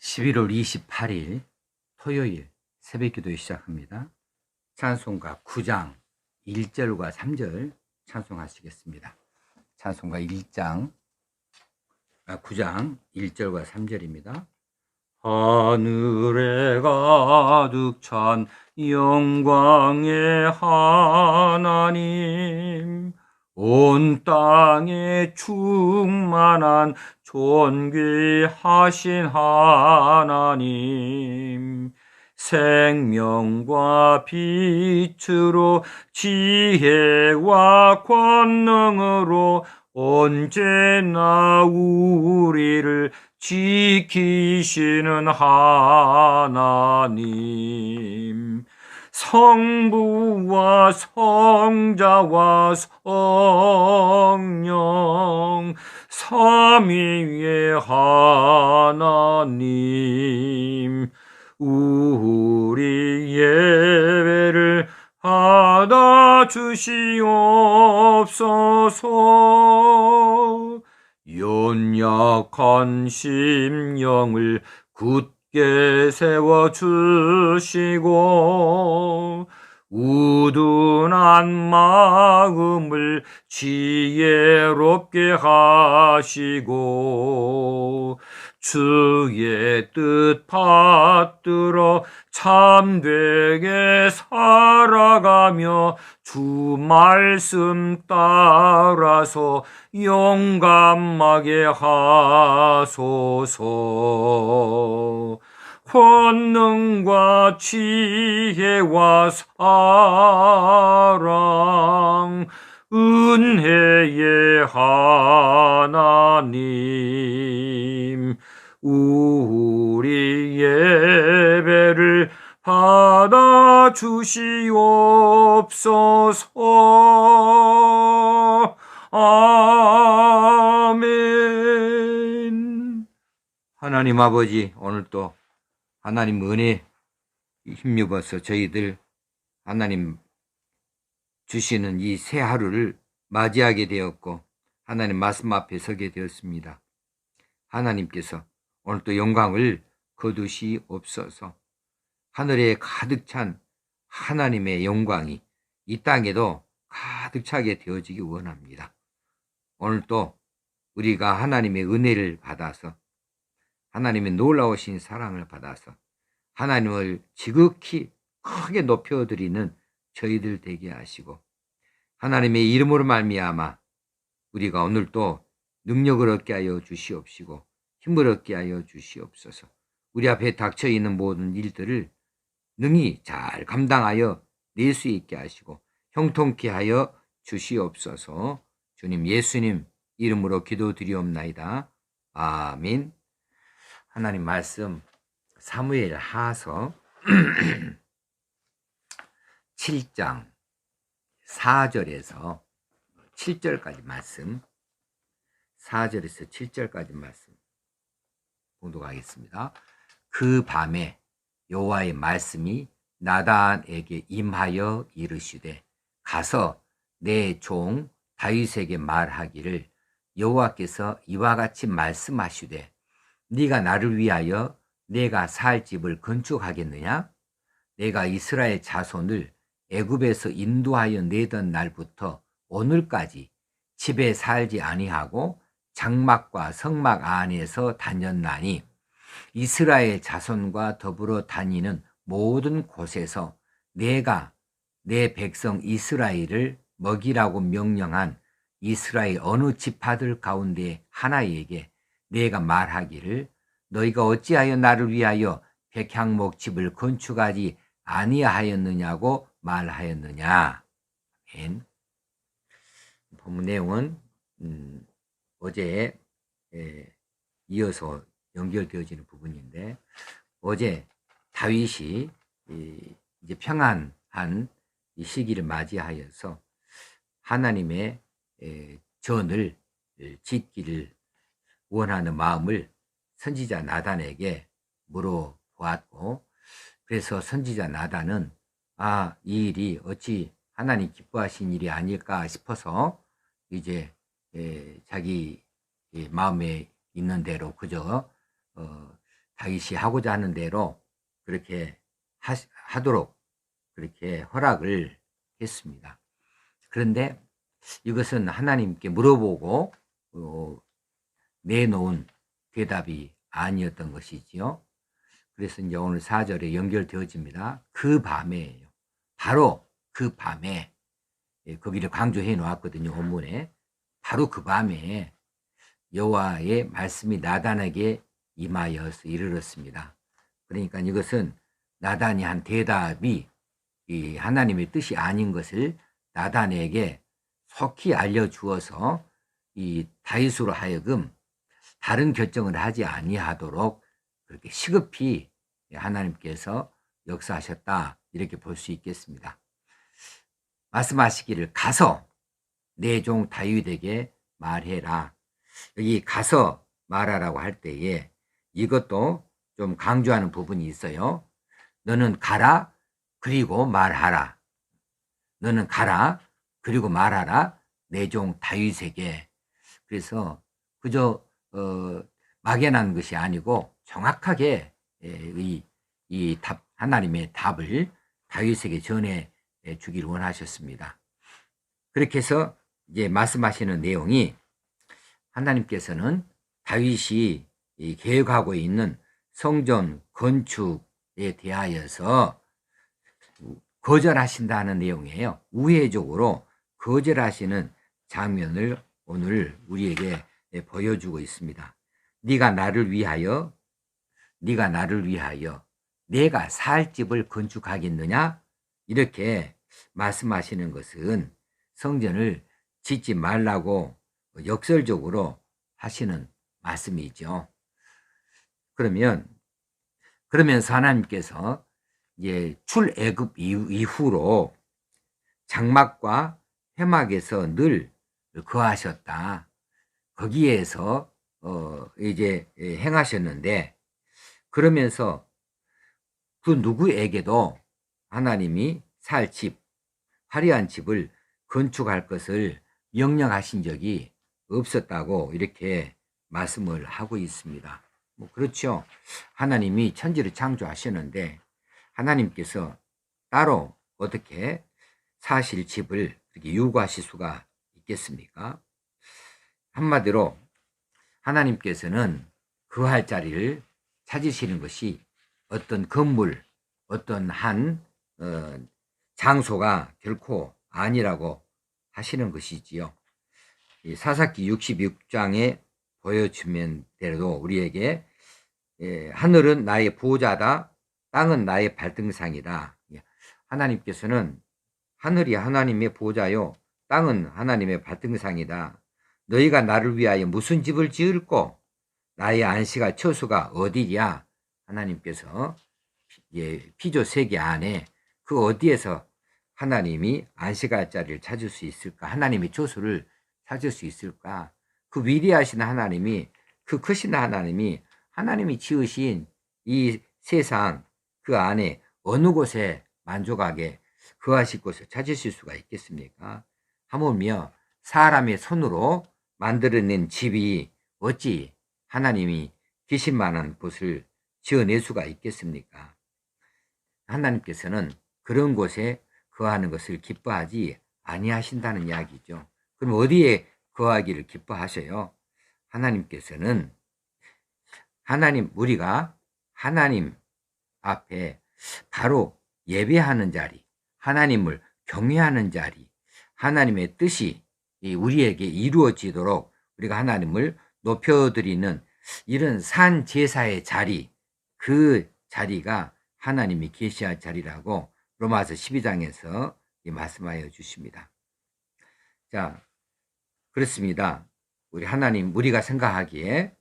11월 28일 토요일 새벽기도 시작합니다. 찬송가 9장 1절과 3절 찬송하시겠습니다. 찬송가 9장 1절과 3절입니다. 하늘에 가득 찬 영광의 하나님, 온 땅에 충만한 존귀하신 하나님, 생명과 빛으로 지혜와 권능으로 언제나 우리를 지키시는 하나님, 성부와 성자와 성령 삼위의 하나님, 우리 예배를 받아주시옵소서. 연약한 심령을 굳게 세워주시고 우둔한 마음을 지혜롭게 하시고 주의 뜻 받들어 참되게 살아가며 주 말씀 따라서 용감하게 하소서. 권능과 지혜와 사랑 은혜의 하나님, 우리 예배를 받아주시옵소서. 아멘. 하나님 아버지, 오늘 또 하나님 은혜 힘입어서 저희들 하나님 주시는 이 새 하루를 맞이하게 되었고 하나님 말씀 앞에 서게 되었습니다. 하나님께서 오늘 또 영광을 거두시옵소서. 하늘에 가득 찬 하나님의 영광이 이 땅에도 가득 차게 되어지기 원합니다. 오늘 또 우리가 하나님의 은혜를 받아서 하나님의 놀라우신 사랑을 받아서 하나님을 지극히 크게 높여드리는 저희들 되게 하시고 하나님의 이름으로 말미암아 우리가 오늘 또 능력을 얻게 하여 주시옵시고 힘을 얻게 하여 주시옵소서. 우리 앞에 닥쳐 있는 모든 일들을 능히 잘 감당하여 낼 수 있게 하시고 형통케 하여 주시옵소서. 주님 예수님 이름으로 기도드리옵나이다. 아멘. 하나님 말씀 사무엘 하서 7장 4절에서 7절까지 말씀, 4절에서 7절까지 말씀 봉독하겠습니다. 그 밤에 여호와의 말씀이 나단에게 임하여 이르시되 가서 내 종 다윗에게 말하기를 여호와께서 이와 같이 말씀하시되 네가 나를 위하여 내가 살 집을 건축하겠느냐? 내가 이스라엘 자손을 애굽에서 인도하여 내던 날부터 오늘까지 집에 살지 아니하고 장막과 성막 안에서 다녔나니 이스라엘 자손과 더불어 다니는 모든 곳에서 내가 내 백성 이스라엘을 먹이라고 명령한 이스라엘 어느 지파들 가운데 하나에게 내가 말하기를 너희가 어찌하여 나를 위하여 백향목 집을 건축하지 아니하였느냐고 말하였느냐. 아멘. 본문 내용은 어제 이어서 연결되어지는 부분인데 어제 다윗이 이제 평안한 이 시기를 맞이하여서 하나님의 전을 짓기를 원하는 마음을 선지자 나단에게 물어보았고 그래서 선지자 나단은 이 일이 어찌 하나님 기뻐하신 일이 아닐까 싶어서 이제 자기 마음에 있는 대로 그저 다윗이 하고자 하는 대로 그렇게 하도록 그렇게 허락을 했습니다. 그런데 이것은 하나님께 물어보고 내놓은 대답이 아니었던 것이지요. 그래서 이제 오늘 4절에 연결되어집니다. 그 밤에예요. 바로 그 밤에, 거기를 강조해 놓았거든요. 본문에. 바로 그 밤에 여호와의 말씀이 나단에게 임하여서 이르렀습니다. 그러니까 이것은 나단이 한 대답이 이 하나님의 뜻이 아닌 것을 나단에게 속히 알려주어서 이 다윗으로 하여금 다른 결정을 하지 아니하도록 그렇게 시급히 하나님께서 역사하셨다, 이렇게 볼 수 있겠습니다. 말씀하시기를 가서 내 종 다윗에게 말해라. 여기 가서 말하라고 할 때에 이것도 좀 강조하는 부분이 있어요. 너는 가라, 그리고 말하라. 너는 가라, 그리고 말하라, 내 종 다윗에게. 그래서 그저 막연한 것이 아니고 정확하게 이 답, 하나님의 답을 다윗에게 전해 주기를 원하셨습니다. 그렇게 해서 이제 말씀하시는 내용이, 하나님께서는 다윗이 계획하고 있는 성전 건축에 대하여서 거절하신다는 내용이에요. 우회적으로 거절하시는 장면을 오늘 우리에게 보여주고 있습니다. 네가 나를 위하여 내가 살 집을 건축하겠느냐? 이렇게 말씀하시는 것은 성전을 짓지 말라고 역설적으로 하시는 말씀이죠. 그러면서 하나님께서 이제 출애굽 이후로 장막과 회막에서 늘 거하셨다. 거기에서 이제 행하셨는데, 그러면서 그 누구에게도 하나님이 살 집, 화려한 집을 건축할 것을 명령하신 적이 없었다고 이렇게 말씀을 하고 있습니다. 뭐 그렇죠. 하나님이 천지를 창조하셨는데 하나님께서 따로 어떻게 사실 집을 그렇게 요구하실 수가 있겠습니까? 한마디로 하나님께서는 거할 자리를 찾으시는 것이 어떤 건물, 어떤 한 장소가 결코 아니라고 하시는 것이지요. 사사기 66장에 보여주면 대로 우리에게 하늘은 나의 보호자다, 땅은 나의 발등상이다. 하나님께서는 하늘이 하나님의 보호자요, 땅은 하나님의 발등상이다. 너희가 나를 위하여 무슨 집을 지을꼬? 나의 안식할 처소가 어디냐? 하나님께서 피조 세계 안에 그 어디에서 하나님이 안식할 자리를 찾을 수 있을까? 하나님의 처소를 찾을 수 있을까? 그 위대하신 하나님이, 그 크신 하나님이, 하나님이 지으신 이 세상 그 안에 어느 곳에 만족하게 거하실 곳을 찾으실 수가 있겠습니까? 하물며 사람의 손으로 만들어낸 집이 어찌 하나님이 계실 만한 곳을 지어낼 수가 있겠습니까? 하나님께서는 그런 곳에 거하는 것을 기뻐하지 아니하신다는 이야기죠. 그럼 어디에 거하기를 기뻐하셔요? 하나님께서는 우리가 하나님 앞에 바로 예배하는 자리, 하나님을 경외하는 자리, 하나님의 뜻이 우리에게 이루어지도록 우리가 하나님을 높여드리는 이런 산 제사의 자리, 그 자리가 하나님이 계시할 자리라고 로마서 12장에서 말씀하여 주십니다. 자, 그렇습니다. 우리가 생각하기에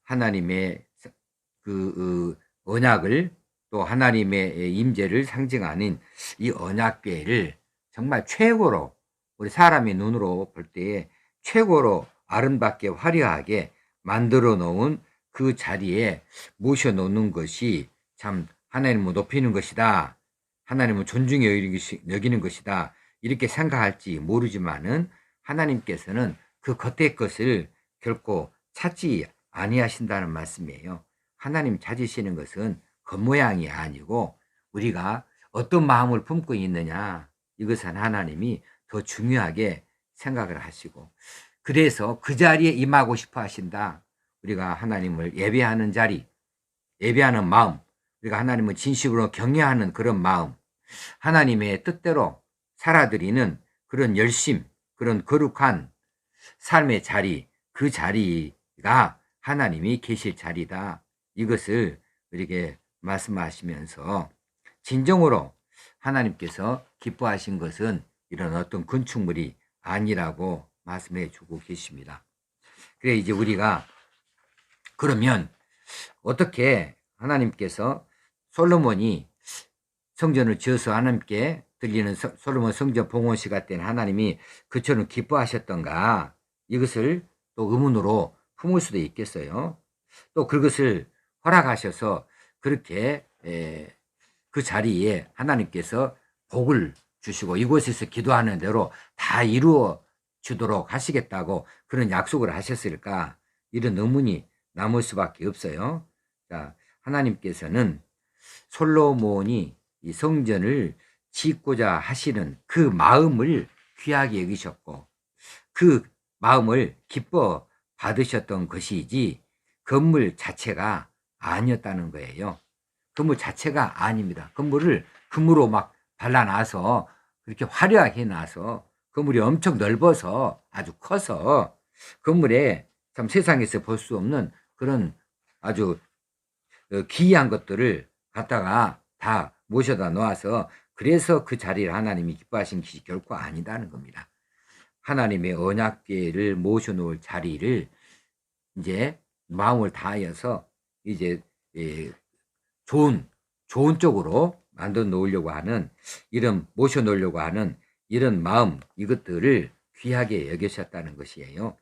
하나님의 그 언약을, 또 하나님의 임재를 상징하는 이 언약궤를 정말 최고로, 우리 사람의 눈으로 볼 때에 최고로 아름답게 화려하게 만들어 놓은 그 자리에 모셔 놓는 것이 참 하나님을 높이는 것이다, 하나님을 존중히 여기는 것이다, 이렇게 생각할지 모르지만은 하나님께서는 그 겉의 것을 결코 찾지 아니하신다는 말씀이에요. 하나님 찾으시는 것은 겉모양이 아니고 우리가 어떤 마음을 품고 있느냐, 이것은 하나님이 더 중요하게 생각을 하시고, 그래서 그 자리에 임하고 싶어 하신다. 우리가 하나님을 예배하는 자리, 예배하는 마음, 우리가 하나님을 진심으로 경외하는 그런 마음, 하나님의 뜻대로 살아드리는 그런 열심, 그런 거룩한 삶의 자리, 그 자리가 하나님이 계실 자리다. 이것을 우리에게 말씀하시면서 진정으로 하나님께서 기뻐하신 것은 이런 어떤 건축물이 아니라고 말씀해 주고 계십니다. 그래, 이제 우리가 그러면 어떻게 하나님께서 솔로몬이 성전을 지어서 하나님께 들리는 솔로몬 성전 봉헌 시간 때는 하나님이 그처럼 기뻐하셨던가, 이것을 또 의문으로 품을 수도 있겠어요. 또 그것을 허락하셔서 그렇게 그 자리에 하나님께서 복을 주시고 이곳에서 기도하는 대로 다 이루어 주도록 하시겠다고 그런 약속을 하셨을까, 이런 의문이 남을 수밖에 없어요. 자, 하나님께서는 솔로몬이 이 성전을 짓고자 하시는 그 마음을 귀하게 여기셨고 그 마음을 기뻐 받으셨던 것이지 건물 자체가 아니었다는 거예요. 건물 자체가 아닙니다. 건물을 금으로 막 발라놔서 그렇게 화려하게 놔서 건물이 엄청 넓어서 아주 커서 건물에 참 세상에서 볼 수 없는 그런 아주 기이한 것들을 갖다가 다 모셔다 놓아서 그래서 그 자리를 하나님이 기뻐하신 것이 결코 아니다는 겁니다. 하나님의 언약궤를 모셔놓을 자리를 이제 마음을 다하여서 이제 좋은 쪽으로 만들어 놓으려고 하는, 이런 모셔 놓으려고 하는 이런 마음, 이것들을 귀하게 여기셨다는 것이에요.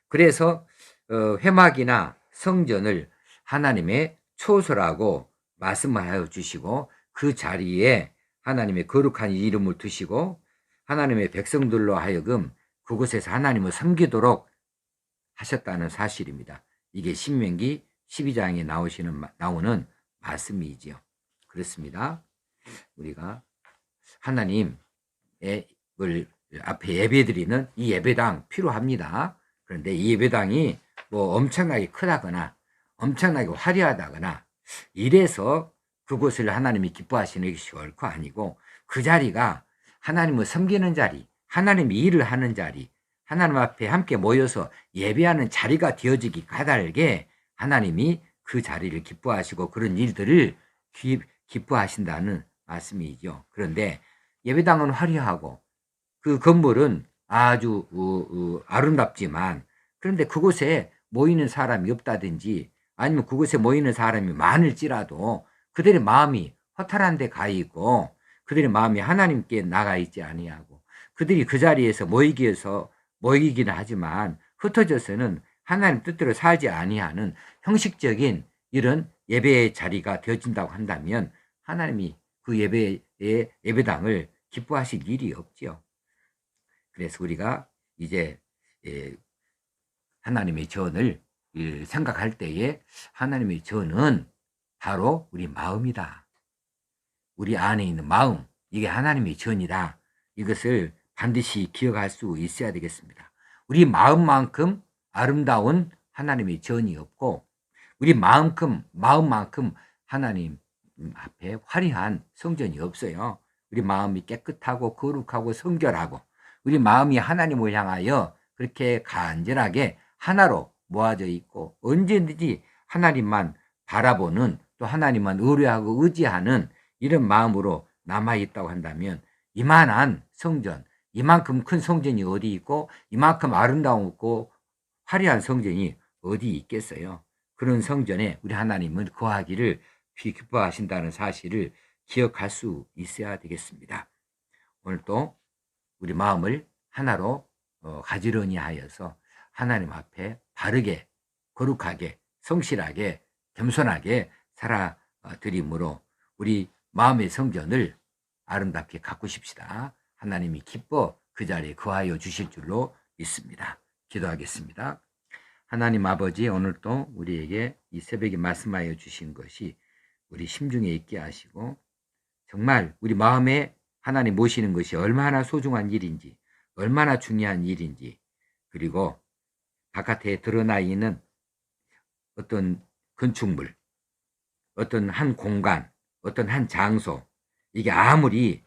그래서 회막이나 성전을 하나님의 초소라고 말씀하여 주시고 그 자리에 하나님의 거룩한 이름을 두시고 하나님의 백성들로 하여금 그곳에서 하나님을 섬기도록 하셨다는 사실입니다. 이게 신명기 12장에 나오는 말씀이지요. 그렇습니다. 우리가 하나님의 앞에 예배드리는 이 예배당 필요합니다. 그런데 이 예배당이 뭐 엄청나게 크다거나 엄청나게 화려하다거나 이래서 그곳을 하나님이 기뻐하시는 것이 결코 아니고, 그 자리가 하나님을 섬기는 자리, 하나님이 일을 하는 자리, 하나님 앞에 함께 모여서 예배하는 자리가 되어지기 까닭에 하나님이 그 자리를 기뻐하시고 그런 일들을 기뻐하신다는 말씀이죠. 그런데 예배당은 화려하고 그 건물은 아주 아름답지만, 그런데 그곳에 모이는 사람이 없다든지 아니면 그곳에 모이는 사람이 많을지라도 그들의 마음이 허탈한 데 가 있고 그들의 마음이 하나님께 나가 있지 아니하고 그들이 그 자리에서 모이기는 하지만 흩어져서는 하나님 뜻대로 살지 아니하는 형식적인 이런 예배의 자리가 되어진다고 한다면 하나님이 그 예배당을 기뻐하실 일이 없죠. 그래서 우리가 이제 하나님의 전을 생각할 때에 하나님의 전은 바로 우리 마음이다. 우리 안에 있는 마음, 이게 하나님의 전이다. 이것을 반드시 기억할 수 있어야 되겠습니다. 우리 마음만큼 아름다운 하나님의 전이 없고 우리 마음만큼 하나님 앞에 화려한 성전이 없어요. 우리 마음이 깨끗하고 거룩하고 성결하고 우리 마음이 하나님을 향하여 그렇게 간절하게 하나로 모아져 있고 언제든지 하나님만 바라보는, 또 하나님만 의뢰하고 의지하는 이런 마음으로 남아있다고 한다면 이만한 성전, 이만큼 큰 성전이 어디 있고 이만큼 아름다웠고 화려한 성전이 어디 있겠어요. 그런 성전에 우리 하나님은 거하기를 기뻐하신다는 사실을 기억할 수 있어야 되겠습니다. 오늘 또 우리 마음을 하나로 가지런히 하여서 하나님 앞에 바르게 거룩하게 성실하게 겸손하게 살아드림으로 우리 마음의 성전을 아름답게 가꾸십시다. 하나님이 기뻐 그 자리에 거하여 주실 줄로 믿습니다. 기도하겠습니다. 하나님 아버지, 오늘도 우리에게 이 이 새벽에 말씀하여 주신 것이 우리 심중에 있게 하시고 정말 우리 마음에 하나님 모시는 것이 얼마나 소중한 일인지 얼마나 중요한 일인지 그리고 바깥에 드러나 있는 어떤 건축물 어떤 한 공간 어떤 한 장소 이게 아무리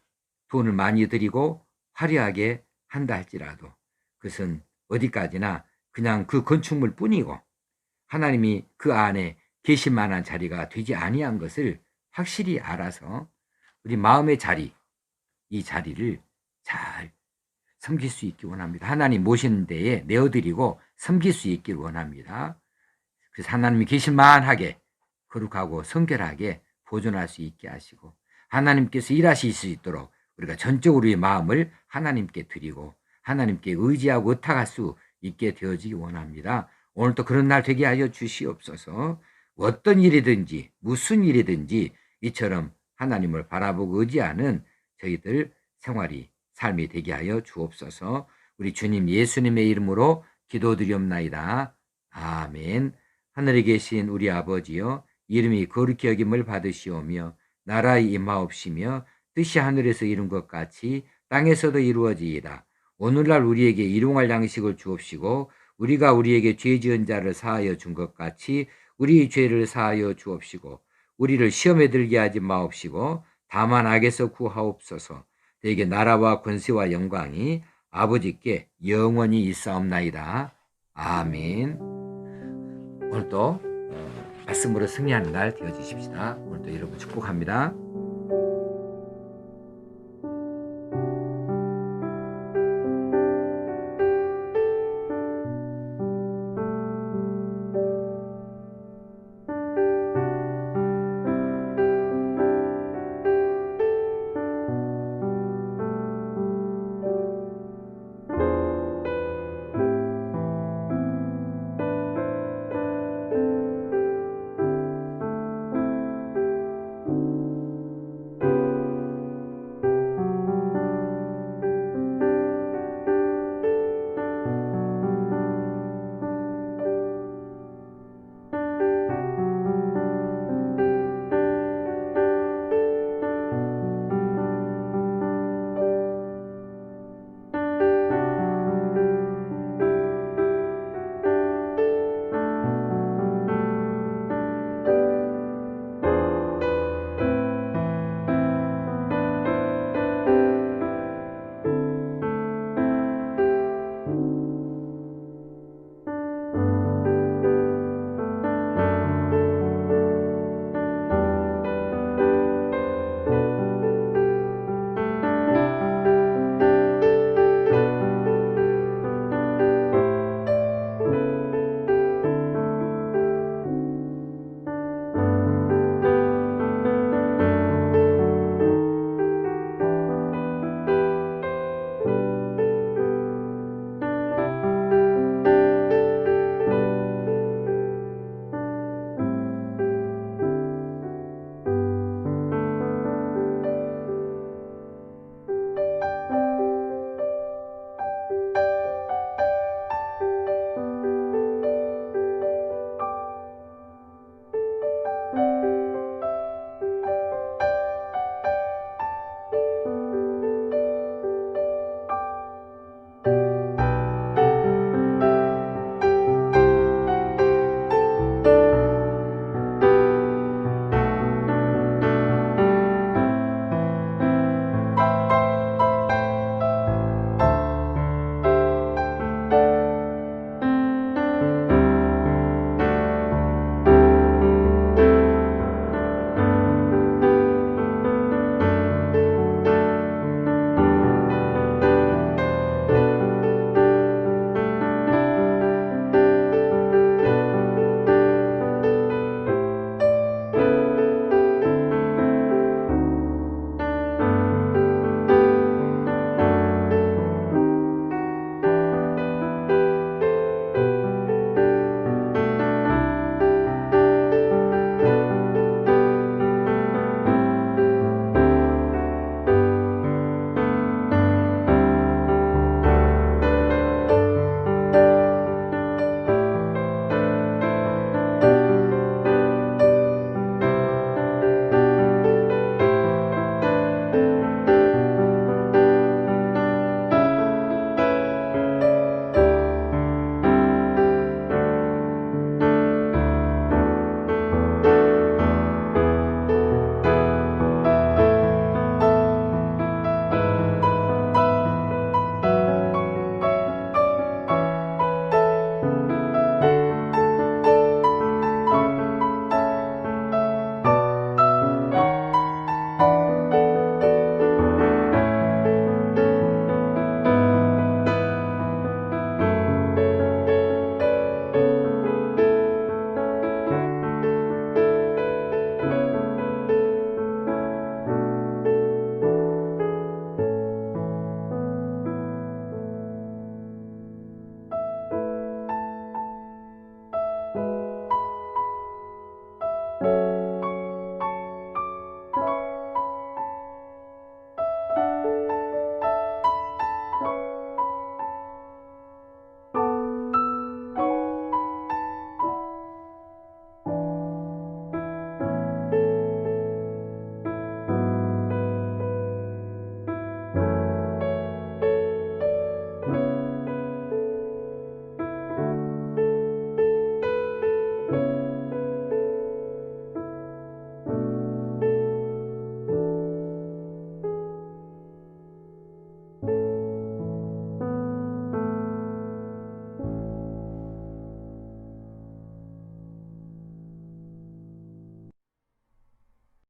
돈을 많이 들이고 화려하게 한다 할지라도 그것은 어디까지나 그냥 그 건축물 뿐이고 하나님이 그 안에 계실 만한 자리가 되지 아니한 것을 확실히 알아서 우리 마음의 자리, 이 자리를 잘 섬길 수 있기 원합니다. 하나님 모시는 데에 내어드리고 섬길 수 있길 원합니다. 그래서 하나님이 계실 만하게 거룩하고 성결하게 보존할 수 있게 하시고 하나님께서 일하실 수 있도록 우리가 전적으로 우리의 마음을 하나님께 드리고 하나님께 의지하고 의탁할 수 있게 되어지기 원합니다. 오늘도 그런 날 되게 하여 주시옵소서. 어떤 일이든지 무슨 일이든지 이처럼 하나님을 바라보고 의지하는 저희들 생활이 삶이 되게 하여 주옵소서. 우리 주님 예수님의 이름으로 기도드리옵나이다. 아멘. 하늘에 계신 우리 아버지여 이름이 거룩히 여김을 받으시오며 나라의 임하옵시며 뜻이 하늘에서 이룬 것 같이 땅에서도 이루어지이다. 오늘날 우리에게 일용할 양식을 주옵시고 우리가 우리에게 죄 지은 자를 사하여 준 것 같이 우리의 죄를 사하여 주옵시고 우리를 시험에 들게 하지 마옵시고 다만 악에서 구하옵소서. 너에게 나라와 권세와 영광이 아버지께 영원히 있사옵나이다. 아멘. 오늘도 말씀으로 승리하는 날 되어주십시다. 오늘도 여러분 축복합니다.